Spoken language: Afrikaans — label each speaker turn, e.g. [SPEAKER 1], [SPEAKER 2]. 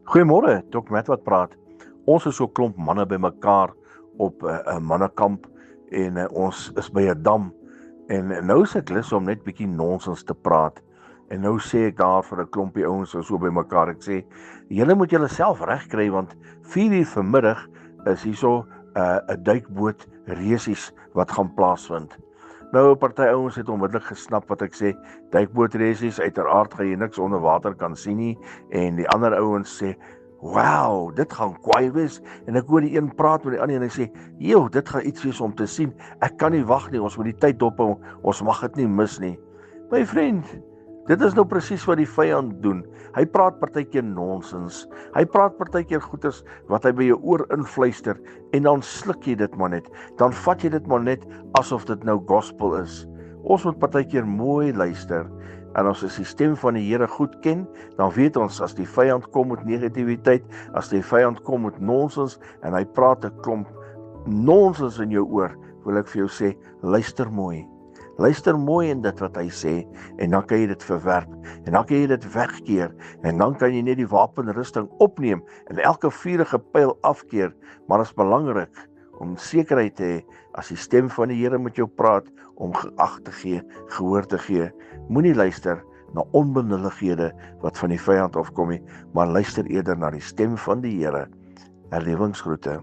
[SPEAKER 1] Goeiemôre, Dr. Matt wat praat. Ons is so 'n klomp manne bymekaar op 'n mannekamp en ons is by 'n dam en nou is ek lus om net bietjie nonsens te praat. En nou sê ek daar vir 'n klompie ouens so bymekaar, ek sê, julle moet julle self regkry want 4:00 vanmiddag is hierso 'n duikboot resies wat gaan plaasvind. Nou 'n party ouens het onmiddellik gesnap wat ek sê, duikbootresies, uiteraard gaan jy niks onder water kan sien nie, en die ander ouens sê, wow, dit gaan kwaai wees, en ek hoor die een praat met die ander en hy sê, joh, dit gaan iets wees om te sien, ek kan nie wag nie, ons moet die tyd dophou, ons mag dit nie mis nie. My vriend, dit is nou presies wat die vyand doen. Hy praat partykeer nonsens. Hy praat partykeer goeters wat hy by jou oor invluister en dan sluk jy dit maar net. Dan vat jy dit maar net asof dit nou gospel is. Ons moet partykeer mooi luister. En as ons die stem van die Here goed ken, dan weet ons as die vyand kom met negativiteit, as die vyand kom met nonsens en hy praat 'n klomp nonsens in jou oor, wil ek vir jou sê, luister mooi. Luister mooi in dit wat hy sê, en dan kan jy dit verwerp, en dan kan jy dit wegkeer, en dan kan jy net die wapenrusting opneem, en elke vuurige pyl afkeer, maar dit is belangrik, om sekerheid te hê, as die stem van die Here met jou praat, om geag te gee, gehoor te gee, moenie luister na onbenullighede, wat van die vyand afkom nie, maar luister eerder na die stem van die Here. Herlewingsgroete.